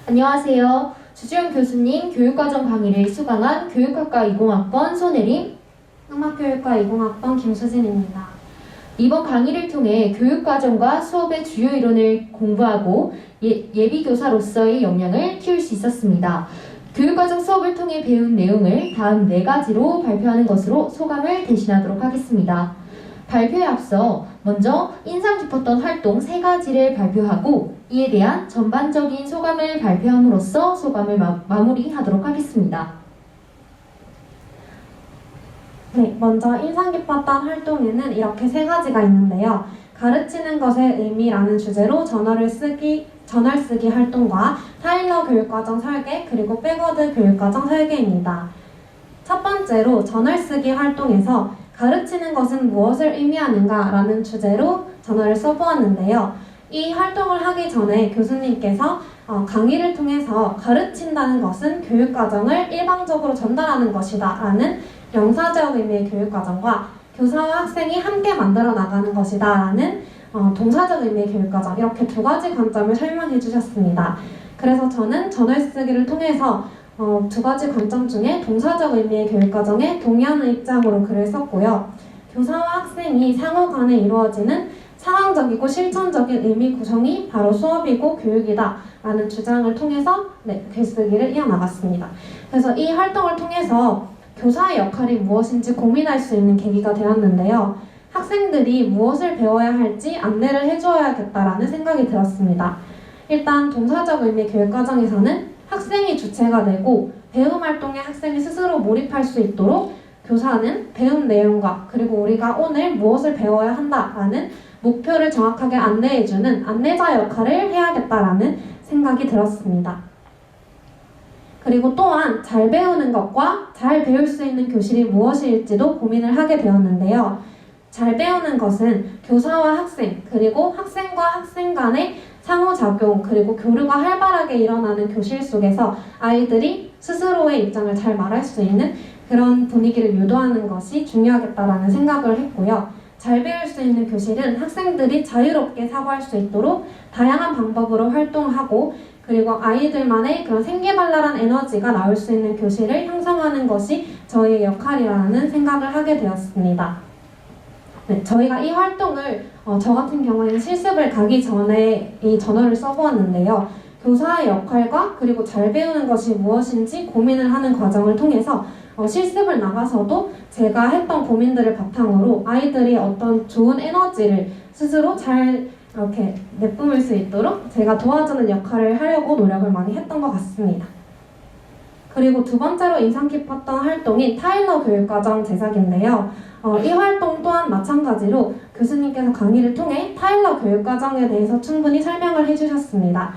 안녕하세요. 주지훈 교수님 교육과정 강의를 수강한 교육학과 20학번 손혜림, 음악교육과 20학번 김수진입니다. 이번 강의를 통해 교육과정과 수업의 주요 이론을 공부하고 예비교사로서의 역량을 키울 수 있었습니다. 교육과정 수업을 통해 배운 내용을 다음 4가지로 발표하는 것으로 소감을 대신하도록 하겠습니다. 발표에 앞서 먼저 인상 깊었던 활동 3가지를 발표하고 이에 대한 전반적인 소감을 발표함으로써 소감을 마무리하도록 하겠습니다. 네, 먼저 인상 깊었던 활동에는 이렇게 3가지가 있는데요. 가르치는 것의 의미라는 주제로 저널 쓰기 활동과 타일러 교육과정 설계, 그리고 백워드 교육과정 설계입니다. 첫 번째로 저널 쓰기 활동에서 가르치는 것은 무엇을 의미하는가 라는 주제로 저널을 써보았는데요. 이 활동을 하기 전에 교수님께서 강의를 통해서 가르친다는 것은 교육과정을 일방적으로 전달하는 것이다 라는 영사적 의미의 교육과정과 교사와 학생이 함께 만들어 나가는 것이다 라는 동사적 의미의 교육과정, 이렇게 2가지 관점을 설명해 주셨습니다. 그래서 저는 저널 쓰기를 통해서 2가지 관점 중에 동사적 의미의 교육과정에 동의하는 입장으로 글을 썼고요. 교사와 학생이 상호 간에 이루어지는 상황적이고 실천적인 의미 구성이 바로 수업이고 교육이다 라는 주장을 통해서 글쓰기를 이어나갔습니다. 그래서 이 활동을 통해서 교사의 역할이 무엇인지 고민할 수 있는 계기가 되었는데요. 학생들이 무엇을 배워야 할지 안내를 해주어야겠다라는 생각이 들었습니다. 일단 동사적 의미의 교육과정에서는 학생이 주체가 되고 배움 활동에 학생이 스스로 몰입할 수 있도록 교사는 배운 내용과 그리고 우리가 오늘 무엇을 배워야 한다라는 목표를 정확하게 안내해주는 안내자 역할을 해야겠다라는 생각이 들었습니다. 그리고 또한 잘 배우는 것과 잘 배울 수 있는 교실이 무엇일지도 고민을 하게 되었는데요. 잘 배우는 것은 교사와 학생, 그리고 학생과 학생 간의 상호작용, 그리고 교류가 활발하게 일어나는 교실 속에서 아이들이 스스로의 입장을 잘 말할 수 있는 그런 분위기를 유도하는 것이 중요하겠다라는 생각을 했고요. 잘 배울 수 있는 교실은 학생들이 자유롭게 사고할 수 있도록 다양한 방법으로 활동하고 그리고 아이들만의 그런 생기발랄한 에너지가 나올 수 있는 교실을 형성하는 것이 저희의 역할이라는 생각을 하게 되었습니다. 네, 저희가 이 활동을 저 같은 경우에는 실습을 가기 전에 이 저널을 써보았는데요. 교사의 역할과 그리고 잘 배우는 것이 무엇인지 고민을 하는 과정을 통해서 실습을 나가서도 제가 했던 고민들을 바탕으로 아이들이 어떤 좋은 에너지를 스스로 잘 이렇게 내뿜을 수 있도록 제가 도와주는 역할을 하려고 노력을 많이 했던 것 같습니다. 그리고 2번째로 인상 깊었던 활동이 타일러 교육과정 제작인데요. 이 활동 또한 마찬가지로 교수님께서 강의를 통해 타일러 교육과정에 대해서 충분히 설명을 해주셨습니다.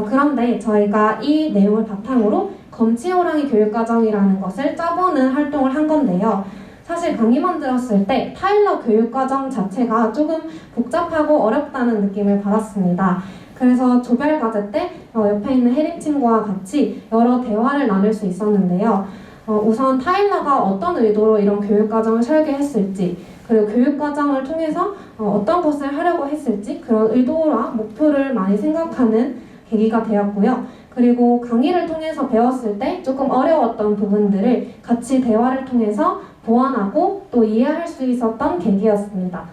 그런데 저희가 이 내용을 바탕으로 검치호랑이 교육과정이라는 것을 짜보는 활동을 한 건데요. 사실 강의만 들었을 때 타일러 교육과정 자체가 조금 복잡하고 어렵다는 느낌을 받았습니다. 그래서 조별과제 때 옆에 있는 혜림 친구와 같이 여러 대화를 나눌 수 있었는데요. 우선 타일러가 어떤 의도로 이런 교육과정을 설계했을지, 그리고 교육과정을 통해서 어떤 것을 하려고 했을지 그런 의도와 목표를 많이 생각하는 계기가 되었고요. 그리고 강의를 통해서 배웠을 때 조금 어려웠던 부분들을 같이 대화를 통해서 보완하고 또 이해할 수 있었던 계기였습니다.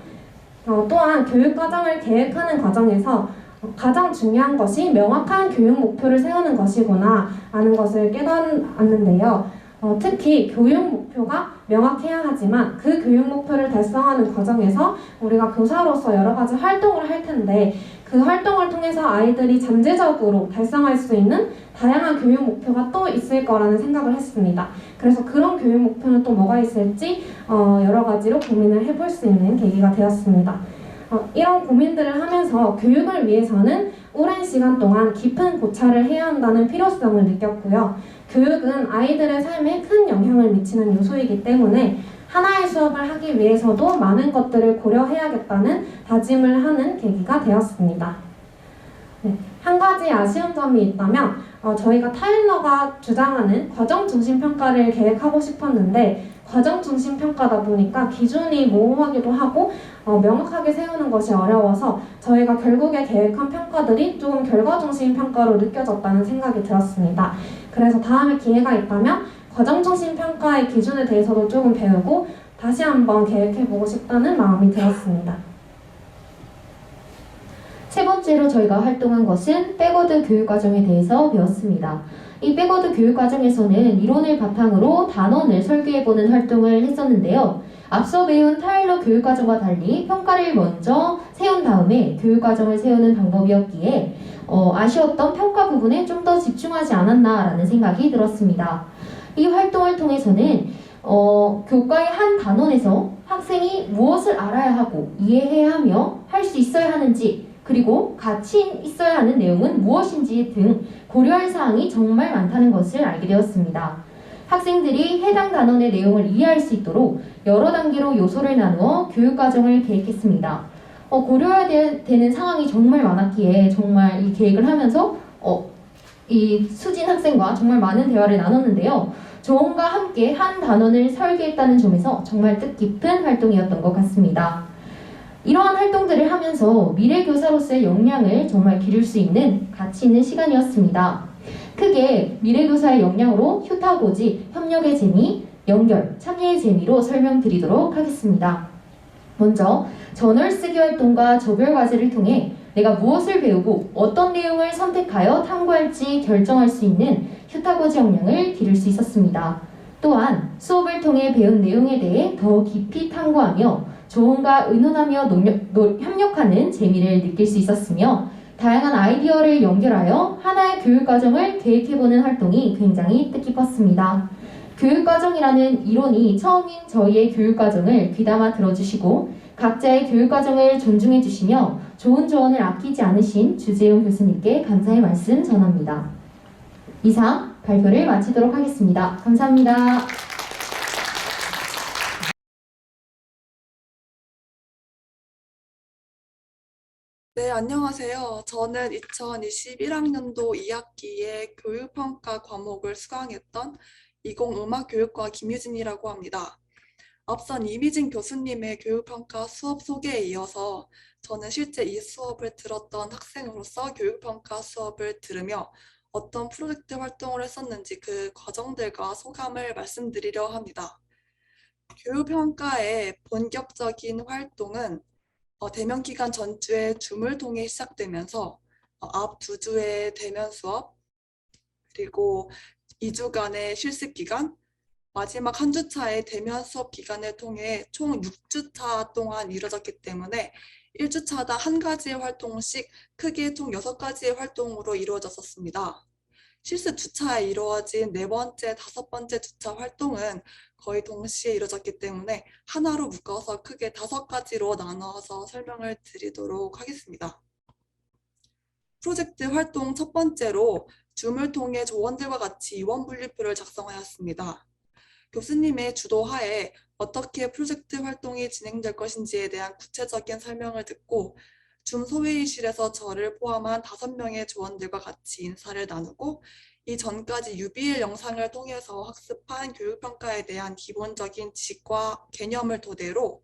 또한 교육과정을 계획하는 과정에서 가장 중요한 것이 명확한 교육 목표를 세우는 것이구나 라는 것을 깨달았는데요. 특히 교육 목표가 명확해야 하지만 그 교육 목표를 달성하는 과정에서 우리가 교사로서 여러 가지 활동을 할 텐데 그 활동을 통해서 아이들이 잠재적으로 달성할 수 있는 다양한 교육 목표가 또 있을 거라는 생각을 했습니다. 그래서 그런 교육 목표는 또 뭐가 있을지 여러 가지로 고민을 해볼 수 있는 계기가 되었습니다. 이런 고민들을 하면서 교육을 위해서는 오랜 시간 동안 깊은 고찰을 해야 한다는 필요성을 느꼈고요. 교육은 아이들의 삶에 큰 영향을 미치는 요소이기 때문에 하나의 수업을 하기 위해서도 많은 것들을 고려해야겠다는 다짐을 하는 계기가 되었습니다. 네, 한 가지 아쉬운 점이 있다면 저희가 타일러가 주장하는 과정 중심 평가를 계획하고 싶었는데 과정 중심 평가다 보니까 기준이 모호하기도 하고 명확하게 세우는 것이 어려워서 저희가 결국에 계획한 평가들이 조금 결과 중심 평가로 느껴졌다는 생각이 들었습니다. 그래서 다음에 기회가 있다면 과정 중심 평가의 기준에 대해서도 조금 배우고 다시 한번 계획해보고 싶다는 마음이 들었습니다. 세 번째로 저희가 활동한 것은 백워드 교육과정에 대해서 배웠습니다. 이 백워드 교육과정에서는 이론을 바탕으로 단원을 설계해보는 활동을 했었는데요. 앞서 배운 타일러 교육과정과 달리 평가를 먼저 세운 다음에 교육과정을 세우는 방법이었기에 아쉬웠던 평가 부분에 좀 더 집중하지 않았나라는 생각이 들었습니다. 이 활동을 통해서는 교과의 한 단원에서 학생이 무엇을 알아야 하고 이해해야 하며 할 수 있어야 하는지 그리고 같이 있어야 하는 내용은 무엇인지 등 고려할 사항이 정말 많다는 것을 알게 되었습니다. 학생들이 해당 단원의 내용을 이해할 수 있도록 여러 단계로 요소를 나누어 교육과정을 계획했습니다. 고려해야 되는 상황이 정말 많았기에 정말 이 계획을 하면서 이 수진 학생과 정말 많은 대화를 나눴는데요. 조언과 함께 한 단원을 설계했다는 점에서 정말 뜻깊은 활동이었던 것 같습니다. 이러한 활동들을 하면서 미래 교사로서의 역량을 정말 기를 수 있는 가치 있는 시간이었습니다. 크게 미래 교사의 역량으로 휴타고지, 협력의 재미, 연결, 참여의 재미로 설명드리도록 하겠습니다. 먼저 저널 쓰기 활동과 조별 과제를 통해 내가 무엇을 배우고 어떤 내용을 선택하여 탐구할지 결정할 수 있는 휴타고지 역량을 기를 수 있었습니다. 또한 수업을 통해 배운 내용에 대해 더 깊이 탐구하며 조언과 의논하며 협력하는 재미를 느낄 수 있었으며 다양한 아이디어를 연결하여 하나의 교육과정을 계획해보는 활동이 굉장히 뜻깊었습니다. 교육과정이라는 이론이 처음인 저희의 교육과정을 귀담아 들어주시고 각자의 교육과정을 존중해주시며 좋은 조언을 아끼지 않으신 주재용 교수님께 감사의 말씀 전합니다. 이상 발표를 마치도록 하겠습니다. 감사합니다. 네, 안녕하세요. 저는 2021학년도 2학기에 교육평가 과목을 수강했던 20음악교육과 김유진이라고 합니다. 앞선 이미진 교수님의 교육평가 수업 소개에 이어서 저는 실제 이 수업을 들었던 학생으로서 교육평가 수업을 들으며 어떤 프로젝트 활동을 했었는지 그 과정들과 소감을 말씀드리려 합니다. 교육평가의 본격적인 활동은 대면 기간 전주에 줌을 통해 시작되면서 앞 2주의 대면 수업, 그리고 2주간의 실습 기간, 마지막 한 주차의 대면 수업 기간을 통해 총 6주차 동안 이루어졌기 때문에 1주차당 한 가지의 활동씩 크게 총 6가지의 활동으로 이루어졌었습니다. 실습 주차에 이루어진 4번째, 5번째 주차 활동은 거의 동시에 이루어졌기 때문에 하나로 묶어서 크게 5가지로 나눠서 설명을 드리도록 하겠습니다. 프로젝트 활동 첫 번째로 줌을 통해 조원들과 같이 이원 분류표를 작성하였습니다. 교수님의 주도하에 어떻게 프로젝트 활동이 진행될 것인지에 대한 구체적인 설명을 듣고 줌 소회의실에서 저를 포함한 5명의 조원들과 같이 인사를 나누고 이 전까지 UBL 영상을 통해서 학습한 교육평가에 대한 기본적인 지식과 개념을 토대로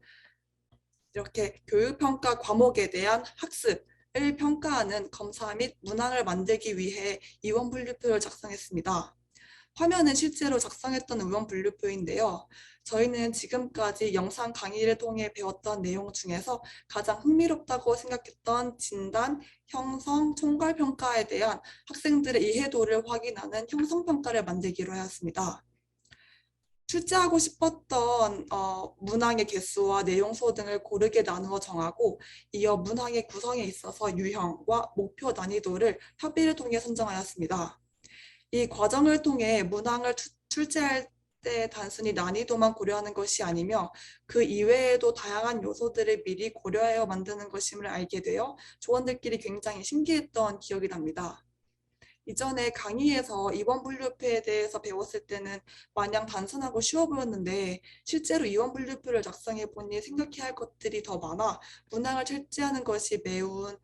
이렇게 교육평가 과목에 대한 학습을 평가하는 검사 및 문항을 만들기 위해 이원 분류표를 작성했습니다. 화면은 실제로 작성했던 의원 분류표인데요. 저희는 지금까지 영상 강의를 통해 배웠던 내용 중에서 가장 흥미롭다고 생각했던 진단, 형성, 총괄평가에 대한 학생들의 이해도를 확인하는 형성평가를 만들기로 하였습니다. 출제하고 싶었던 문항의 개수와 내용소 등을 고르게 나누어 정하고 이어 문항의 구성에 있어서 유형과 목표 난이도를 협의를 통해 선정하였습니다. 이 과정을 통해 문항을 출제할 때 단순히 난이도만 고려하는 것이 아니며 그 이외에도 다양한 요소들을 미리 고려하여 만드는 것임을 알게 되어 조원들끼리 굉장히 신기했던 기억이 납니다. 이전에 강의에서 이원 분류표에 대해서 배웠을 때는 마냥 단순하고 쉬워 보였는데 실제로 이원 분류표를 작성해 보니 생각해야 할 것들이 더 많아 문항을 출제하는 것이 매우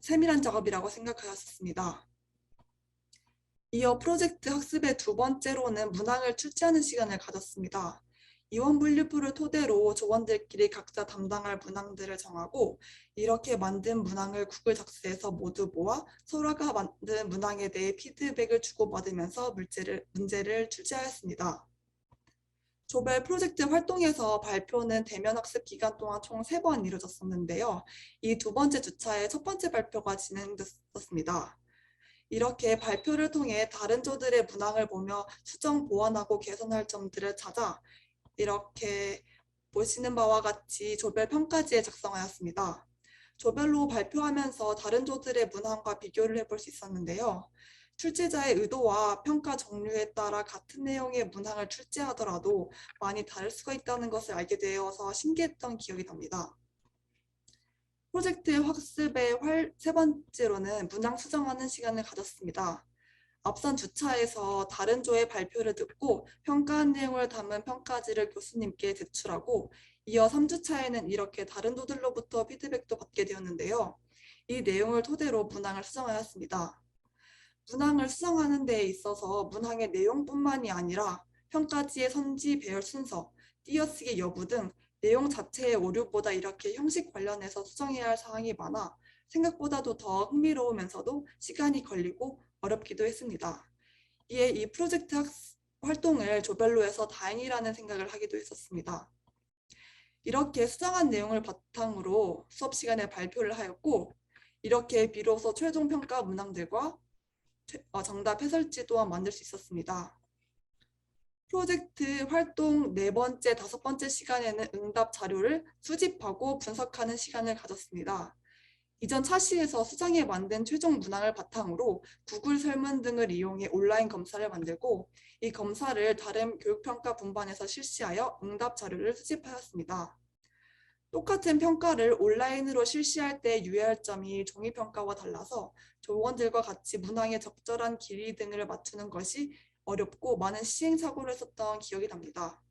세밀한 작업이라고 생각하였습니다. 이어 프로젝트 학습의 두 번째로는 문항을 출제하는 시간을 가졌습니다. 이원 분류표를 토대로 조원들끼리 각자 담당할 문항들을 정하고 이렇게 만든 문항을 구글 작스에서 모두 모아 서로가 만든 문항에 대해 피드백을 주고받으면서 문제를 출제하였습니다. 조별 프로젝트 활동에서 발표는 대면 학습 기간 동안 총 3번 이루어졌었는데요. 이 두 번째 주차에 첫 번째 발표가 진행됐었습니다. 이렇게 발표를 통해 다른 조들의 문항을 보며 수정, 보완하고 개선할 점들을 찾아 이렇게 보시는 바와 같이 조별 평가지에 작성하였습니다. 조별로 발표하면서 다른 조들의 문항과 비교를 해볼 수 있었는데요. 출제자의 의도와 평가 종류에 따라 같은 내용의 문항을 출제하더라도 많이 다를 수가 있다는 것을 알게 되어서 신기했던 기억이 납니다. 프로젝트 학습의 세 번째로는 문항 수정하는 시간을 가졌습니다. 앞선 주차에서 다른 조의 발표를 듣고 평가한 내용을 담은 평가지를 교수님께 제출하고 이어 3주차에는 이렇게 다른 조들로부터 피드백도 받게 되었는데요. 이 내용을 토대로 문항을 수정하였습니다. 문항을 수정하는 데 있어서 문항의 내용뿐만이 아니라 평가지의 선지, 배열 순서, 띄어쓰기 여부 등 내용 자체의 오류보다 이렇게 형식 관련해서 수정해야 할 사항이 많아 생각보다도 더 흥미로우면서도 시간이 걸리고 어렵기도 했습니다. 이에 이 프로젝트 활동을 조별로 해서 다행이라는 생각을 하기도 했었습니다. 이렇게 수정한 내용을 바탕으로 수업 시간에 발표를 하였고 이렇게 비로소 최종 평가 문항들과 정답 해설지 또한 만들 수 있었습니다. 프로젝트 활동 4번째, 5번째 시간에는 응답 자료를 수집하고 분석하는 시간을 가졌습니다. 이전 차시에서 수정해 만든 최종 문항을 바탕으로 구글 설문 등을 이용해 온라인 검사를 만들고 이 검사를 다른 교육평가 분반에서 실시하여 응답 자료를 수집하였습니다. 똑같은 평가를 온라인으로 실시할 때 유의할 점이 종이평가와 달라서 조원들과 같이 문항의 적절한 길이 등을 맞추는 것이 어렵고 많은 시행착오를 했었던 기억이 납니다.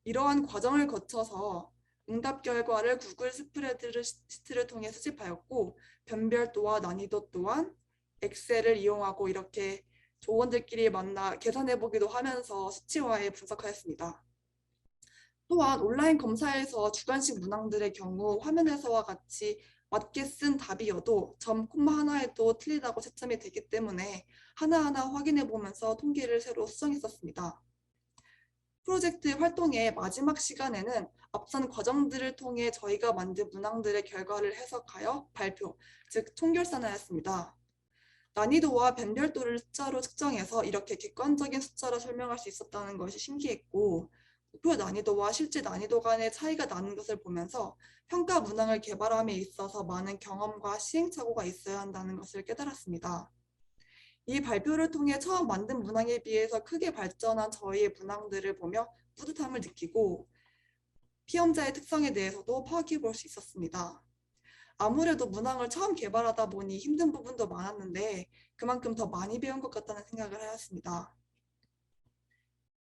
이러한 과정을 거쳐서 응답 결과를 구글 스프레드시트를 통해 수집하였고 변별도와 난이도 또한 엑셀을 이용하고 이렇게 조원들끼리 만나 계산해보기도 하면서 수치화해 분석하였습니다. 또한 온라인 검사에서 주관식 문항들의 경우 화면에서와 같이 맞게 쓴 답이어도 점, 콤마 하나에도 틀리다고 채점이 되기 때문에 하나하나 확인해 보면서 통계를 새로 수정했었습니다. 프로젝트 활동의 마지막 시간에는 앞선 과정들을 통해 저희가 만든 문항들의 결과를 해석하여 발표, 즉 총결산하였습니다. 난이도와 변별도를 숫자로 측정해서 이렇게 객관적인 숫자로 설명할 수 있었다는 것이 신기했고 목표 난이도와 실제 난이도 간의 차이가 나는 것을 보면서 평가 문항을 개발함에 있어서 많은 경험과 시행착오가 있어야 한다는 것을 깨달았습니다. 이 발표를 통해 처음 만든 문항에 비해서 크게 발전한 저희의 문항들을 보며 뿌듯함을 느끼고 피험자의 특성에 대해서도 파악해 볼 수 있었습니다. 아무래도 문항을 처음 개발하다 보니 힘든 부분도 많았는데 그만큼 더 많이 배운 것 같다는 생각을 하였습니다.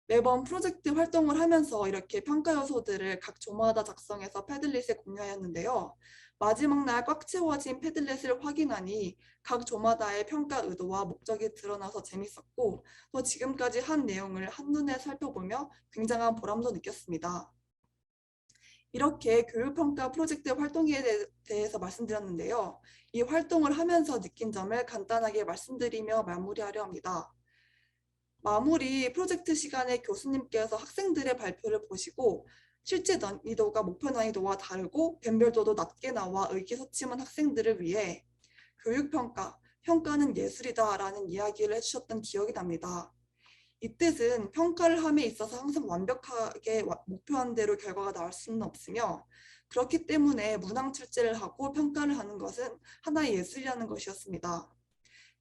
매번 프로젝트 활동을 하면서 이렇게 평가 요소들을 각 조마다 작성해서 패들릿에 공유하였는데요. 마지막 날 꽉 채워진 패들릿을 확인하니 각 조마다의 평가 의도와 목적이 드러나서 재밌었고 또 지금까지 한 내용을 한눈에 살펴보며 굉장한 보람도 느꼈습니다. 이렇게 교육평가 프로젝트 활동에 대해서 말씀드렸는데요. 이 활동을 하면서 느낀 점을 간단하게 말씀드리며 마무리하려 합니다. 마무리 프로젝트 시간에 교수님께서 학생들의 발표를 보시고 실제 난이도가 목표 난이도와 다르고 변별도도 낮게 나와 의기소침한 학생들을 위해 교육평가, 평가는 예술이다 라는 이야기를 해주셨던 기억이 납니다. 이 뜻은 평가를 함에 있어서 항상 완벽하게 목표한 대로 결과가 나올 수는 없으며 그렇기 때문에 문항 출제를 하고 평가를 하는 것은 하나의 예술이라는 것이었습니다.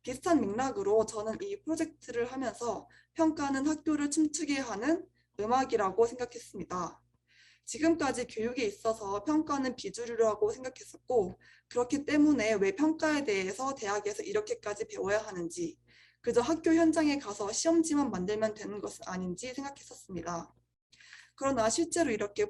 비슷한 맥락으로 저는 이 프로젝트를 하면서 평가는 학교를 춤추게 하는 음악이라고 생각했습니다. 지금까지 교육에 있어서 평가는 비주류라고 생각했었고 그렇기 때문에 왜 평가에 대해서 대학에서 이렇게까지 배워야 하는지 그저 학교 현장에 가서 시험지만 만들면 되는 것은 아닌지 생각했었습니다. 그러나 실제로 이렇게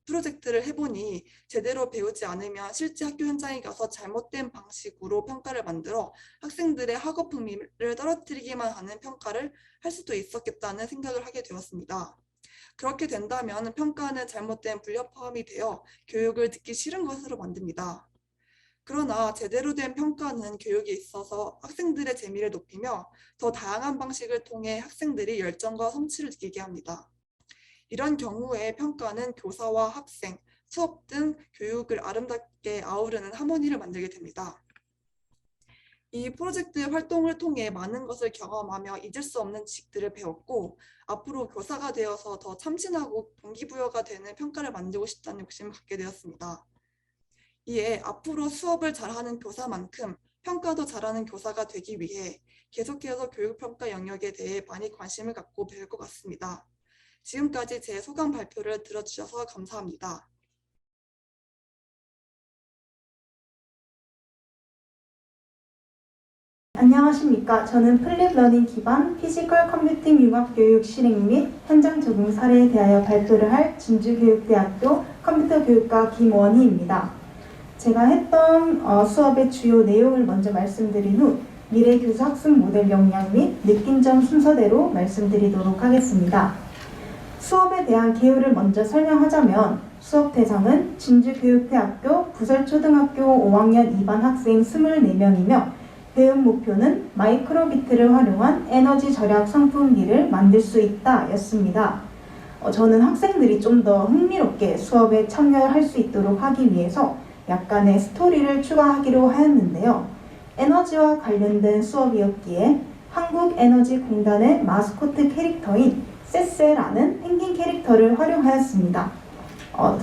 프로젝트를 해보니 제대로 배우지 않으면 실제 학교 현장에 가서 잘못된 방식으로 평가를 만들어 학생들의 학업 흥미를 떨어뜨리기만 하는 평가를 할 수도 있었겠다는 생각을 하게 되었습니다. 그렇게 된다면 평가는 잘못된 불협화음이 되어 교육을 듣기 싫은 것으로 만듭니다. 그러나 제대로 된 평가는 교육에 있어서 학생들의 재미를 높이며 더 다양한 방식을 통해 학생들이 열정과 성취를 느끼게 합니다. 이런 경우에 평가는 교사와 학생, 수업 등 교육을 아름답게 아우르는 하모니를 만들게 됩니다. 이 프로젝트 활동을 통해 많은 것을 경험하며 잊을 수 없는 지식들을 배웠고, 앞으로 교사가 되어서 더 참신하고 동기부여가 되는 평가를 만들고 싶다는 욕심을 갖게 되었습니다. 이에 앞으로 수업을 잘하는 교사만큼 평가도 잘하는 교사가 되기 위해 계속해서 교육평가 영역에 대해 많이 관심을 갖고 배울 것 같습니다. 지금까지 제 소감 발표를 들어주셔서 감사합니다. 안녕하십니까. 저는 플립러닝 기반 피지컬 컴퓨팅 융합 교육 실행 및 현장 적용 사례에 대하여 발표를 할 진주교육대학교 컴퓨터교육과 김원희입니다. 제가 했던 수업의 주요 내용을 먼저 말씀드린 후 미래교수 학습 모델 역량 및 느낀 점 순서대로 말씀드리도록 하겠습니다. 수업에 대한 개요를 먼저 설명하자면 수업 대상은 진주교육대학교 부설초등학교 5학년 2반 학생 24명이며 배움 목표는 마이크로비트를 활용한 에너지 절약 선풍기를 만들 수 있다 였습니다. 저는 학생들이 좀 더 흥미롭게 수업에 참여할 수 있도록 하기 위해서 약간의 스토리를 추가하기로 하였는데요. 에너지와 관련된 수업이었기에 한국에너지공단의 마스코트 캐릭터인 쎄쎄라는 펭귄 캐릭터를 활용하였습니다.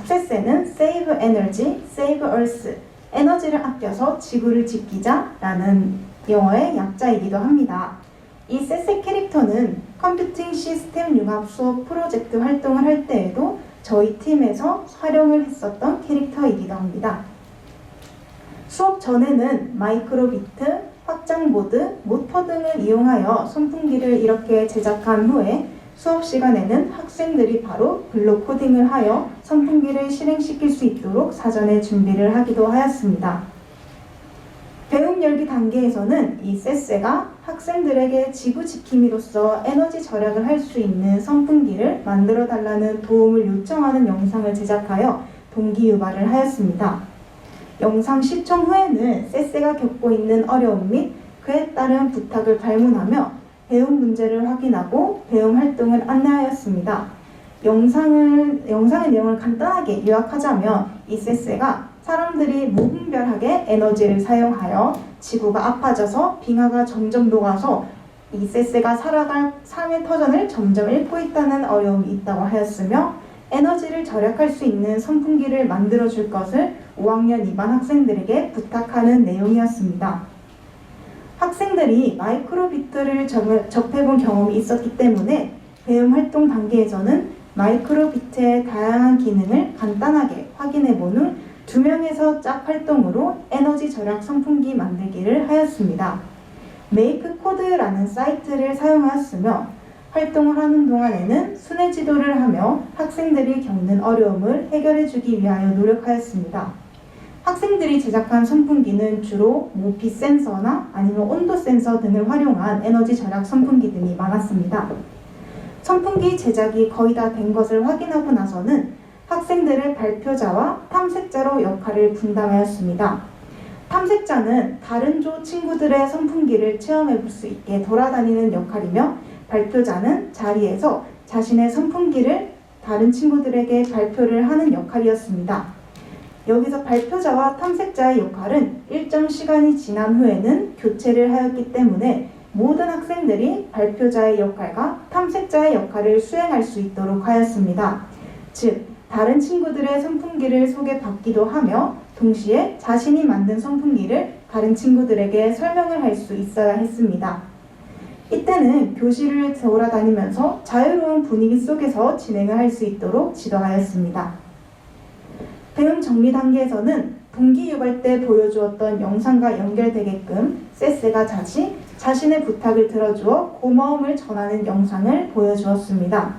쎄쎄는 Save Energy, Save Earth, 에너지를 아껴서 지구를 지키자라는 영어의 약자이기도 합니다. 이 쎄쎄 캐릭터는 컴퓨팅 시스템 융합 수업 프로젝트 활동을 할 때에도 저희 팀에서 활용을 했었던 캐릭터이기도 합니다. 수업 전에는 마이크로비트, 확장보드, 모터 등을 이용하여 선풍기를 이렇게 제작한 후에 수업 시간에는 학생들이 바로 블록 코딩을 하여 선풍기를 실행시킬 수 있도록 사전에 준비를 하기도 하였습니다. 배움 열기 단계에서는 이 쎄쎄가 학생들에게 지구 지킴이로서 에너지 절약을 할 수 있는 선풍기를 만들어 달라는 도움을 요청하는 영상을 제작하여 동기 유발을 하였습니다. 영상 시청 후에는 쎄쎄가 겪고 있는 어려움 및 그에 따른 부탁을 발문하며 배움 문제를 확인하고 배움 활동을 안내하였습니다. 영상의 내용을 간단하게 요약하자면 이 쎄쎄가 사람들이 무분별하게 에너지를 사용하여 지구가 아파져서 빙하가 점점 녹아서 이 쎄쎄가 살아갈 삶의 터전을 점점 잃고 있다는 어려움이 있다고 하였으며 에너지를 절약할 수 있는 선풍기를 만들어줄 것을 5학년 2반 학생들에게 부탁하는 내용이었습니다. 학생들이 마이크로비트를 접해본 경험이 있었기 때문에 배움 활동 단계에서는 마이크로비트의 다양한 기능을 간단하게 확인해본 후 2명에서 짝 활동으로 에너지 절약 선풍기 만들기를 하였습니다. 메이크코드라는 사이트를 사용하였으며 활동을 하는 동안에는 순회 지도를 하며 학생들이 겪는 어려움을 해결해주기 위하여 노력하였습니다. 학생들이 제작한 선풍기는 주로 모피 센서나 아니면 온도 센서 등을 활용한 에너지 절약 선풍기 등이 많았습니다. 선풍기 제작이 거의 다 된 것을 확인하고 나서는 학생들의 발표자와 탐색자로 역할을 분담하였습니다. 탐색자는 다른 조 친구들의 선풍기를 체험해 볼 수 있게 돌아다니는 역할이며 발표자는 자리에서 자신의 선풍기를 다른 친구들에게 발표를 하는 역할이었습니다. 여기서 발표자와 탐색자의 역할은 일정 시간이 지난 후에는 교체를 하였기 때문에 모든 학생들이 발표자의 역할과 탐색자의 역할을 수행할 수 있도록 하였습니다. 즉, 다른 친구들의 선풍기를 소개받기도 하며 동시에 자신이 만든 선풍기를 다른 친구들에게 설명을 할 수 있어야 했습니다. 이때는 교실을 돌아다니면서 자유로운 분위기 속에서 진행을 할 수 있도록 지도하였습니다. 배움 정리 단계에서는 동기 유발 때 보여주었던 영상과 연결되게끔 쎄쎄가 자신의 부탁을 들어주어 고마움을 전하는 영상을 보여주었습니다.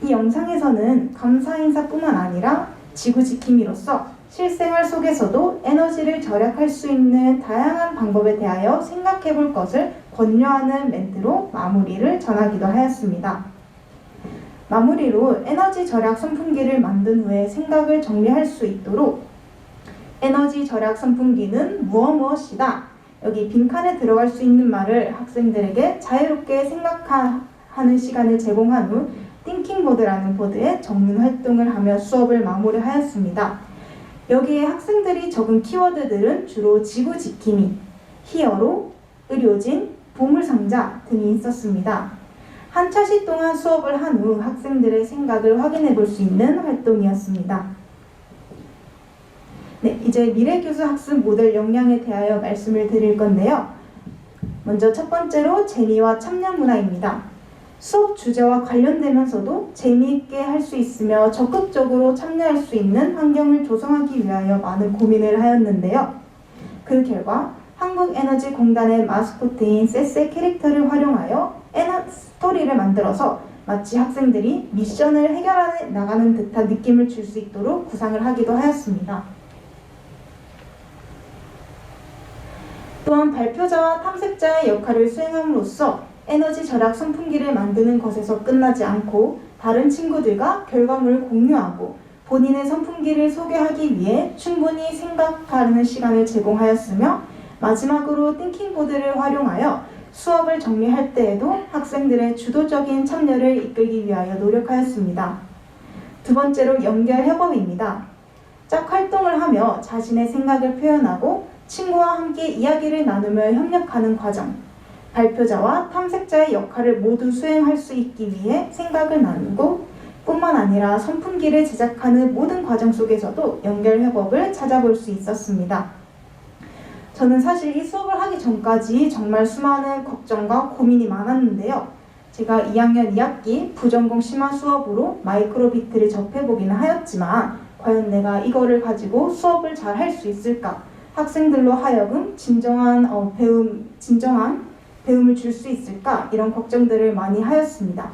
이 영상에서는 감사 인사뿐만 아니라 지구 지킴이로서 실생활 속에서도 에너지를 절약할 수 있는 다양한 방법에 대하여 생각해 볼 것을 권유하는 멘트로 마무리를 전하기도 하였습니다. 마무리로 에너지 절약 선풍기를 만든 후에 생각을 정리할 수 있도록 에너지 절약 선풍기는 무엇이다. 여기 빈칸에 들어갈 수 있는 말을 학생들에게 자유롭게 생각하는 시간을 제공한 후 띵킹보드라는 보드에 적는 활동을 하며 수업을 마무리하였습니다. 여기에 학생들이 적은 키워드들은 주로 지구 지킴이, 히어로, 의료진, 보물상자 등이 있었습니다. 한 차시 동안 수업을 한 후 학생들의 생각을 확인해 볼 수 있는 활동이었습니다. 네, 이제 미래교수 학습 모델 역량에 대하여 말씀을 드릴 건데요. 먼저 첫 번째로 재미와 참여 문화입니다. 수업 주제와 관련되면서도 재미있게 할 수 있으며 적극적으로 참여할 수 있는 환경을 조성하기 위하여 많은 고민을 하였는데요. 그 결과 한국에너지공단의 마스코트인 쎄쎄 캐릭터를 활용하여 스토리를 만들어서 마치 학생들이 미션을 해결해 나가는 듯한 느낌을 줄 수 있도록 구상을 하기도 하였습니다. 또한 발표자와 탐색자의 역할을 수행함으로써 에너지 절약 선풍기를 만드는 것에서 끝나지 않고 다른 친구들과 결과물을 공유하고 본인의 선풍기를 소개하기 위해 충분히 생각하는 시간을 제공하였으며 마지막으로 띵킹보드를 활용하여 수업을 정리할 때에도 학생들의 주도적인 참여를 이끌기 위하여 노력하였습니다. 두 번째로 연결 협업입니다. 짝 활동을 하며 자신의 생각을 표현하고 친구와 함께 이야기를 나누며 협력하는 과정, 발표자와 탐색자의 역할을 모두 수행할 수 있기 위해 생각을 나누고 뿐만 아니라 선풍기를 제작하는 모든 과정 속에서도 연결 협업을 찾아볼 수 있었습니다. 저는 사실 이 수업을 하기 전까지 정말 수많은 걱정과 고민이 많았는데요. 제가 2학년 2학기 부전공 심화 수업으로 마이크로비트를 접해보기는 하였지만 과연 내가 이거를 가지고 수업을 잘 할 수 있을까? 학생들로 하여금 진정한 배움을 줄 수 있을까? 이런 걱정들을 많이 하였습니다.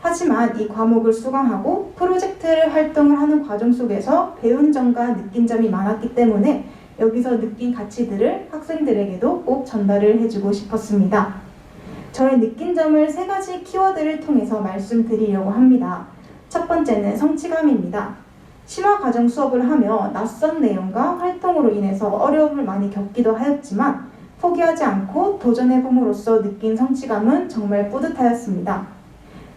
하지만 이 과목을 수강하고 프로젝트를 활동을 하는 과정 속에서 배운 점과 느낀 점이 많았기 때문에 여기서 느낀 가치들을 학생들에게도 꼭 전달을 해주고 싶었습니다. 저의 느낀 점을 3가지 키워드를 통해서 말씀드리려고 합니다. 첫 번째는 성취감입니다. 심화 과정 수업을 하며 낯선 내용과 활동으로 인해서 어려움을 많이 겪기도 하였지만 포기하지 않고 도전해봄으로써 느낀 성취감은 정말 뿌듯하였습니다.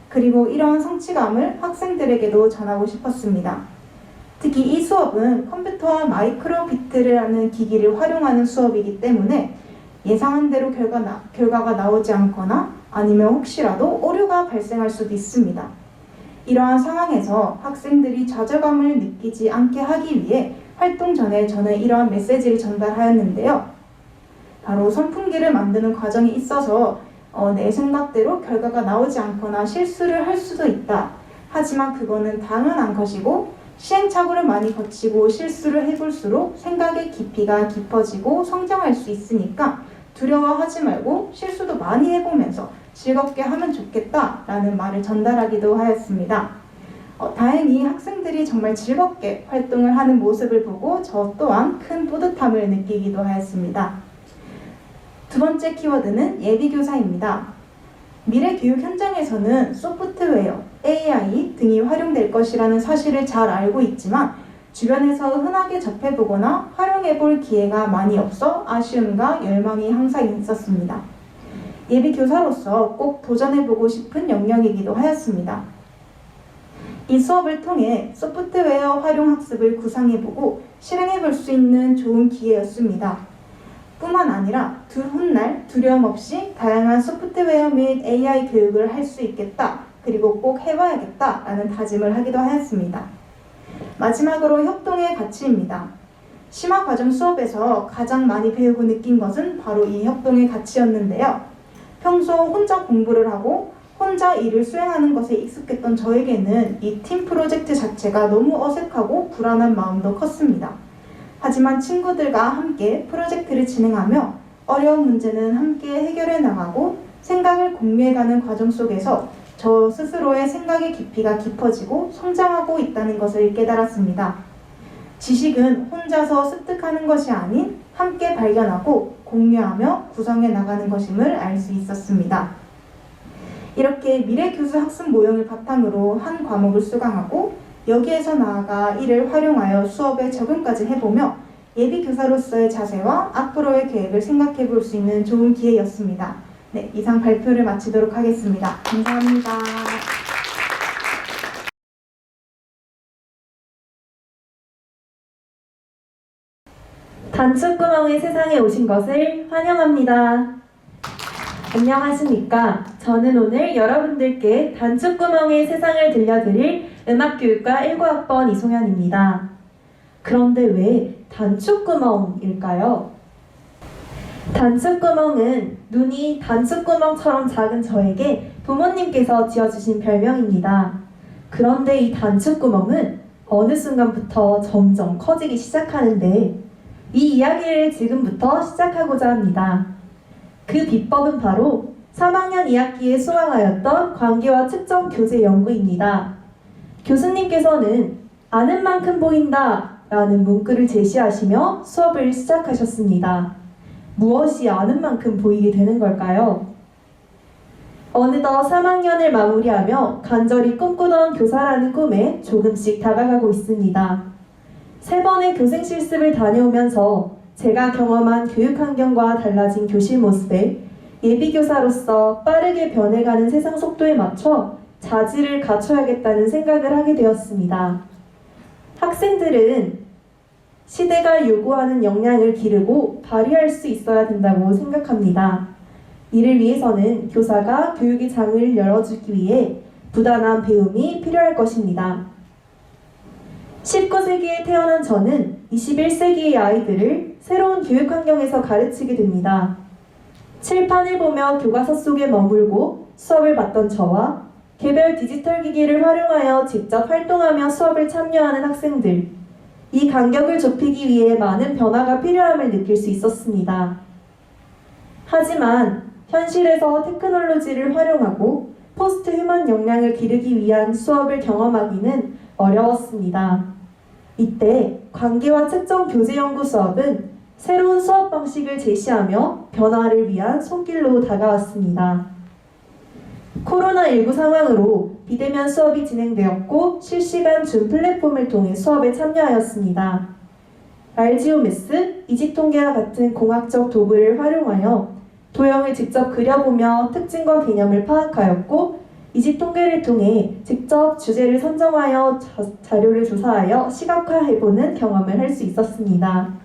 그리고 이러한 성취감을 학생들에게도 전하고 싶었습니다. 특히 이 수업은 컴퓨터와 마이크로비트라는 기기를 활용하는 수업이기 때문에 예상한 대로 결과가 나오지 않거나 아니면 혹시라도 오류가 발생할 수도 있습니다. 이러한 상황에서 학생들이 좌절감을 느끼지 않게 하기 위해 활동 전에 저는 이러한 메시지를 전달하였는데요. 바로 선풍기를 만드는 과정에 있어서 내 생각대로 결과가 나오지 않거나 실수를 할 수도 있다. 하지만 그거는 당연한 것이고 시행착오를 많이 거치고 실수를 해볼수록 생각의 깊이가 깊어지고 성장할 수 있으니까 두려워하지 말고 실수도 많이 해보면서 즐겁게 하면 좋겠다라는 말을 전달하기도 하였습니다. 다행히 학생들이 정말 즐겁게 활동을 하는 모습을 보고 저 또한 큰 뿌듯함을 느끼기도 하였습니다. 두 번째 키워드는 예비교사입니다. 미래 교육 현장에서는 소프트웨어, AI 등이 활용될 것이라는 사실을 잘 알고 있지만 주변에서 흔하게 접해보거나 활용해볼 기회가 많이 없어 아쉬움과 열망이 항상 있었습니다. 예비교사로서 꼭 도전해보고 싶은 역량이기도 하였습니다. 이 수업을 통해 소프트웨어 활용 학습을 구상해보고 실행해볼 수 있는 좋은 기회였습니다. 뿐만 아니라 훗날 두려움 없이 다양한 소프트웨어 및 AI 교육을 할 수 있겠다. 그리고 꼭 해봐야겠다라는 다짐을 하기도 하였습니다. 마지막으로 협동의 가치입니다. 심화 과정 수업에서 가장 많이 배우고 느낀 것은 바로 이 협동의 가치였는데요. 평소 혼자 공부를 하고 혼자 일을 수행하는 것에 익숙했던 저에게는 이 팀 프로젝트 자체가 너무 어색하고 불안한 마음도 컸습니다. 하지만 친구들과 함께 프로젝트를 진행하며 어려운 문제는 함께 해결해 나가고 생각을 공유해가는 과정 속에서 저 스스로의 생각의 깊이가 깊어지고 성장하고 있다는 것을 깨달았습니다. 지식은 혼자서 습득하는 것이 아닌 함께 발견하고 공유하며 구성해 나가는 것임을 알 수 있었습니다. 이렇게 미래교수 학습 모형을 바탕으로 한 과목을 수강하고 여기에서 나아가 이를 활용하여 수업에 적용까지 해보며 예비교사로서의 자세와 앞으로의 계획을 생각해 볼 수 있는 좋은 기회였습니다. 네, 이상 발표를 마치도록 하겠습니다. 감사합니다. 단축구멍의 세상에 오신 것을 환영합니다. 안녕하십니까. 저는 오늘 여러분들께 단축구멍의 세상을 들려드릴 음악교육과 19학번 이송현입니다. 그런데 왜 단축구멍일까요? 단축구멍은 눈이 단축구멍처럼 작은 저에게 부모님께서 지어주신 별명입니다. 그런데 이 단축구멍은 어느 순간부터 점점 커지기 시작하는데 이 이야기를 지금부터 시작하고자 합니다. 그 비법은 바로 3학년 2학기에 수강하였던 관계와 측정 교재 연구입니다. 교수님께서는 아는 만큼 보인다 라는 문구를 제시하시며 수업을 시작하셨습니다. 무엇이 아는 만큼 보이게 되는 걸까요? 어느덧 3학년을 마무리하며 간절히 꿈꾸던 교사라는 꿈에 조금씩 다가가고 있습니다. 3번의 교생 실습을 다녀오면서 제가 경험한 교육 환경과 달라진 교실 모습에 예비교사로서 빠르게 변해가는 세상 속도에 맞춰 자질을 갖춰야겠다는 생각을 하게 되었습니다. 학생들은 시대가 요구하는 역량을 기르고 발휘할 수 있어야 된다고 생각합니다. 이를 위해서는 교사가 교육의 장을 열어주기 위해 부단한 배움이 필요할 것입니다. 19세기에 태어난 저는 21세기의 아이들을 새로운 교육 환경에서 가르치게 됩니다. 칠판을 보며 교과서 속에 머물고 수업을 받던 저와 개별 디지털 기기를 활용하여 직접 활동하며 수업을 참여하는 학생들, 이 간격을 좁히기 위해 많은 변화가 필요함을 느낄 수 있었습니다. 하지만 현실에서 테크놀로지를 활용하고 포스트 휴먼 역량을 기르기 위한 수업을 경험하기는 어려웠습니다. 이때 관계와 측정 교재 연구 수업은 새로운 수업 방식을 제시하며 변화를 위한 손길로 다가왔습니다. 코로나19 상황으로 비대면 수업이 진행되었고 실시간 줌 플랫폼을 통해 수업에 참여하였습니다. 알지오메스, 이지통계와 같은 공학적 도구를 활용하여 도형을 직접 그려보며 특징과 개념을 파악하였고 이지통계를 통해 직접 주제를 선정하여 자료를 조사하여 시각화해보는 경험을 할 수 있었습니다.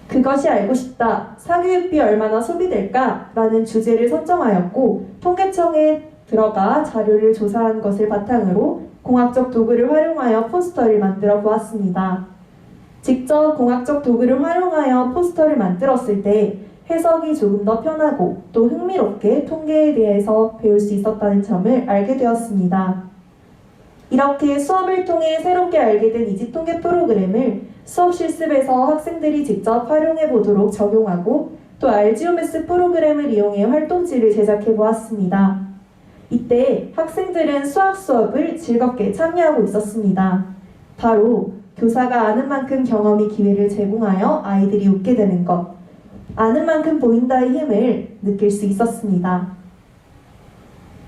그것이 알고 싶다, 사교육비 얼마나 소비될까? 라는 주제를 선정하였고 통계청에 들어가 자료를 조사한 것을 바탕으로 공학적 도구를 활용하여 포스터를 만들어 보았습니다. 직접 공학적 도구를 활용하여 포스터를 만들었을 때 해석이 조금 더 편하고 또 흥미롭게 통계에 대해서 배울 수 있었다는 점을 알게 되었습니다. 이렇게 수업을 통해 새롭게 알게 된 이지통계 프로그램을 수업 실습에서 학생들이 직접 활용해 보도록 적용하고 또 알지오메스 프로그램을 이용해 활동지를 제작해 보았습니다. 이때 학생들은 수학 수업을 즐겁게 참여하고 있었습니다. 바로 교사가 아는 만큼 경험이 기회를 제공하여 아이들이 웃게 되는 것, 아는 만큼 보인다의 힘을 느낄 수 있었습니다.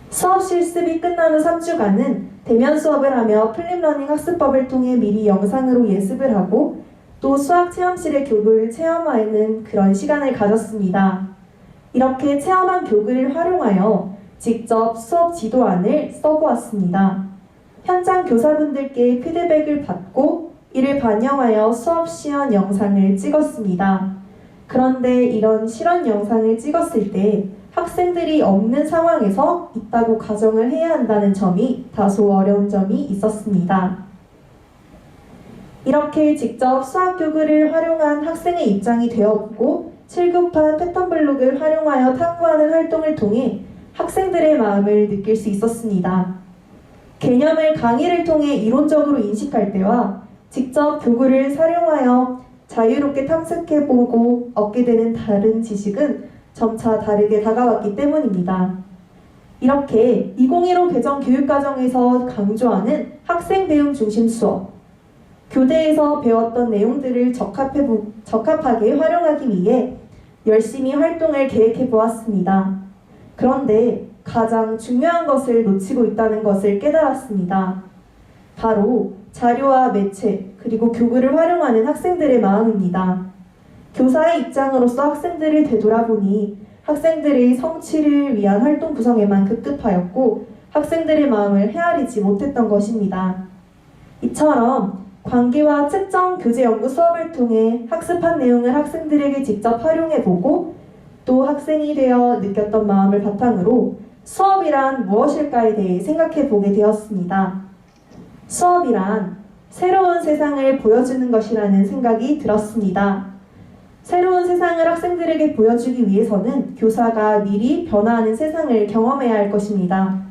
수업 실습이 끝난 후 3주간은 대면 수업을 하며 플립러닝 학습법을 통해 미리 영상으로 예습을 하고 또 수학 체험실의 교구를 체험하는 그런 시간을 가졌습니다. 이렇게 체험한 교구를 활용하여 직접 수업 지도안을 써보았습니다. 현장 교사분들께 피드백을 받고 이를 반영하여 수업 시연 영상을 찍었습니다. 그런데 이런 실현 영상을 찍었을 때 학생들이 없는 상황에서 있다고 가정을 해야 한다는 점이 다소 어려운 점이 있었습니다. 이렇게 직접 수학 교구를 활용한 학생의 입장이 되어보고 7급한 패턴 블록을 활용하여 탐구하는 활동을 통해 학생들의 마음을 느낄 수 있었습니다. 개념을 강의를 통해 이론적으로 인식할 때와 직접 교구를 사용하여 자유롭게 탐색해보고 얻게 되는 다른 지식은 점차 다르게 다가왔기 때문입니다. 이렇게 2015 개정 교육과정에서 강조하는 학생 배움 중심 수업, 교대에서 배웠던 내용들을 적합하게 활용하기 위해 열심히 활동을 계획해 보았습니다. 그런데 가장 중요한 것을 놓치고 있다는 것을 깨달았습니다. 바로 자료와 매체, 그리고 교구를 활용하는 학생들의 마음입니다. 교사의 입장으로서 학생들을 되돌아보니 학생들의 성취를 위한 활동 구성에만 급급하였고 학생들의 마음을 헤아리지 못했던 것입니다. 이처럼 관계와 측정 교재 연구 수업을 통해 학습한 내용을 학생들에게 직접 활용해보고 또 학생이 되어 느꼈던 마음을 바탕으로 수업이란 무엇일까에 대해 생각해보게 되었습니다. 수업이란 새로운 세상을 보여주는 것이라는 생각이 들었습니다. 새로운 세상을 학생들에게 보여주기 위해서는 교사가 미리 변화하는 세상을 경험해야 할 것입니다.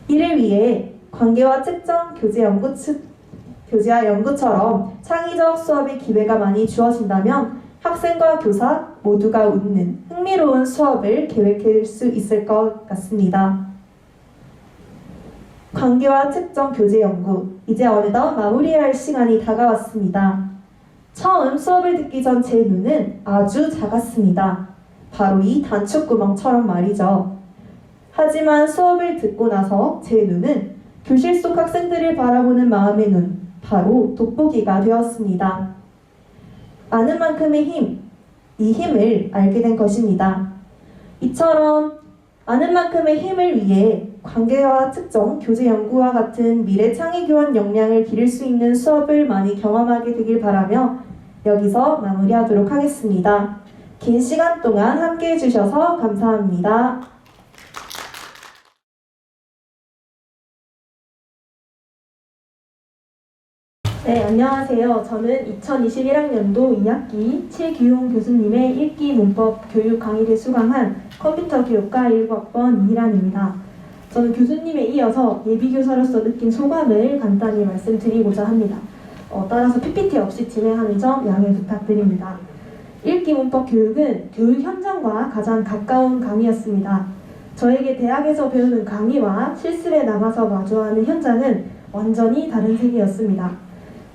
이를 위해 관계와 측정, 교재와 연구처럼 창의적 수업의 기회가 많이 주어진다면 학생과 교사 모두가 웃는 흥미로운 수업을 계획할 수 있을 것 같습니다. 관계와 측정, 교재 연구, 이제 어느덧 마무리해야 할 시간이 다가왔습니다. 처음 수업을 듣기 전 제 눈은 아주 작았습니다. 바로 이 단추구멍처럼 말이죠. 하지만 수업을 듣고 나서 제 눈은 교실 속 학생들을 바라보는 마음의 눈, 바로 돋보기가 되었습니다. 아는 만큼의 힘, 이 힘을 알게 된 것입니다. 이처럼 아는 만큼의 힘을 위해 관계와 측정, 교재 연구와 같은 미래 창의 교환 역량을 기를 수 있는 수업을 많이 경험하게 되길 바라며 여기서 마무리하도록 하겠습니다. 긴 시간 동안 함께 해주셔서 감사합니다. 네, 안녕하세요. 저는 2021학년도 2학기 최규용 교수님의 읽기 문법 교육 강의를 수강한 컴퓨터 교육과 1학번 이희란입니다. 저는 교수님에 이어서 예비교사로서 느낀 소감을 간단히 말씀드리고자 합니다. 따라서 PPT 없이 진행하는 점 양해 부탁드립니다. 읽기 문법 교육은 교육 현장과 가장 가까운 강의였습니다. 저에게 대학에서 배우는 강의와 실습에 나가서 마주하는 현장은 완전히 다른 세계였습니다.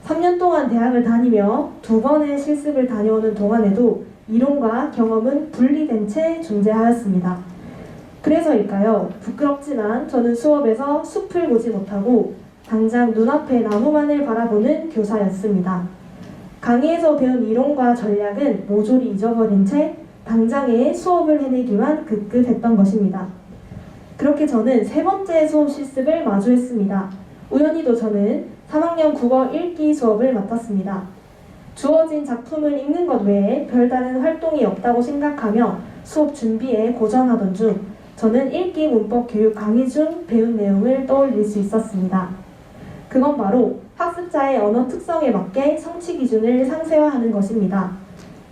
3년 동안 대학을 다니며 2번의 실습을 다녀오는 동안에도 이론과 경험은 분리된 채 존재하였습니다. 그래서일까요? 부끄럽지만 저는 수업에서 숲을 보지 못하고 당장 눈앞의 나무만을 바라보는 교사였습니다. 강의에서 배운 이론과 전략은 모조리 잊어버린 채 당장의 수업을 해내기만 급급했던 것입니다. 그렇게 저는 3번째 수업 실습을 마주했습니다. 우연히도 저는 3학년 국어 읽기 수업을 맡았습니다. 주어진 작품을 읽는 것 외에 별다른 활동이 없다고 생각하며 수업 준비에 고전하던 중 저는 읽기 문법 교육 강의 중 배운 내용을 떠올릴 수 있었습니다. 그건 바로 학습자의 언어 특성에 맞게 성취 기준을 상세화하는 것입니다.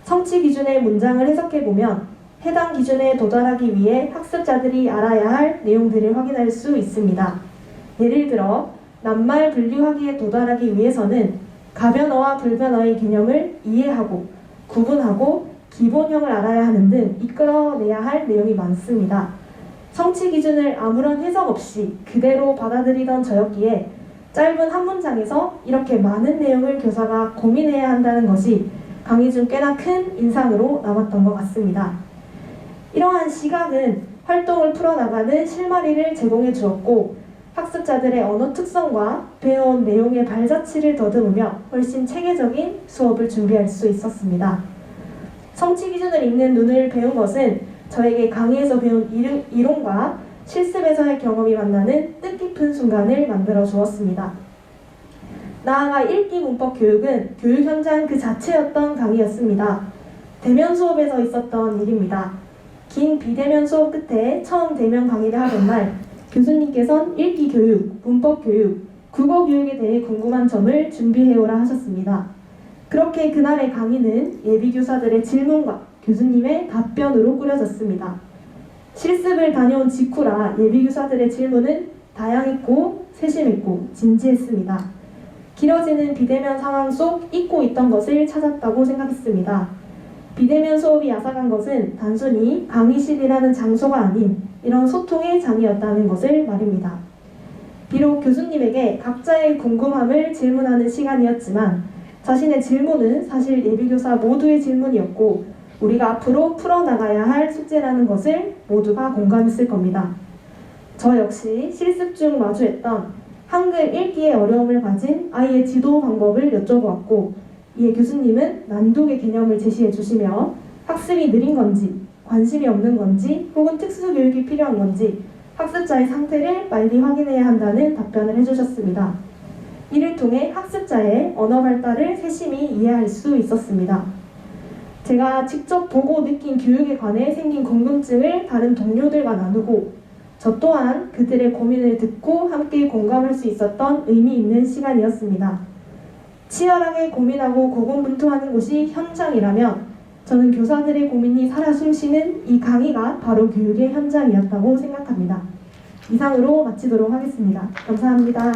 성취 기준의 문장을 해석해보면 해당 기준에 도달하기 위해 학습자들이 알아야 할 내용들을 확인할 수 있습니다. 예를 들어 낱말 분류하기에 도달하기 위해서는 가변어와 불변어의 개념을 이해하고 구분하고 기본형을 알아야 하는 등 이끌어내야 할 내용이 많습니다. 성취 기준을 아무런 해석 없이 그대로 받아들이던 저였기에 짧은 한 문장에서 이렇게 많은 내용을 교사가 고민해야 한다는 것이 강의 중 꽤나 큰 인상으로 남았던 것 같습니다. 이러한 시각은 활동을 풀어나가는 실마리를 제공해 주었고 학습자들의 언어 특성과 배워온 내용의 발자취를 더듬으며 훨씬 체계적인 수업을 준비할 수 있었습니다. 성취 기준을 읽는 눈을 배운 것은 저에게 강의에서 배운 이론과 실습에서의 경험이 만나는 뜻깊은 순간을 만들어 주었습니다. 나아가 읽기 문법 교육은 교육 현장 그 자체였던 강의였습니다. 대면 수업에서 있었던 일입니다. 긴 비대면 수업 끝에 처음 대면 강의를 하던 날 교수님께서는 읽기 교육, 문법 교육, 국어 교육에 대해 궁금한 점을 준비해오라 하셨습니다. 그렇게 그날의 강의는 예비교사들의 질문과 교수님의 답변으로 꾸려졌습니다. 실습을 다녀온 직후라 예비교사들의 질문은 다양했고 세심했고 진지했습니다. 길어지는 비대면 상황 속 잊고 있던 것을 찾았다고 생각했습니다. 비대면 수업이 야삭한 것은 단순히 강의실이라는 장소가 아닌 이런 소통의 장이었다는 것을 말입니다. 비록 교수님에게 각자의 궁금함을 질문하는 시간이었지만 자신의 질문은 사실 예비교사 모두의 질문이었고 우리가 앞으로 풀어나가야 할 숙제라는 것을 모두가 공감했을 겁니다. 저 역시 실습 중 마주했던 한글 읽기의 어려움을 가진 아이의 지도 방법을 여쭤보았고, 이에 교수님은 난독의 개념을 제시해 주시며 학습이 느린 건지, 관심이 없는 건지, 혹은 특수교육이 필요한 건지 학습자의 상태를 빨리 확인해야 한다는 답변을 해주셨습니다. 이를 통해 학습자의 언어 발달을 세심히 이해할 수 있었습니다. 제가 직접 보고 느낀 교육에 관해 생긴 궁금증을 다른 동료들과 나누고, 저 또한 그들의 고민을 듣고 함께 공감할 수 있었던 의미 있는 시간이었습니다. 치열하게 고민하고 고군분투하는 곳이 현장이라면 저는 교사들의 고민이 살아 숨쉬는 이 강의가 바로 교육의 현장이었다고 생각합니다. 이상으로 마치도록 하겠습니다. 감사합니다.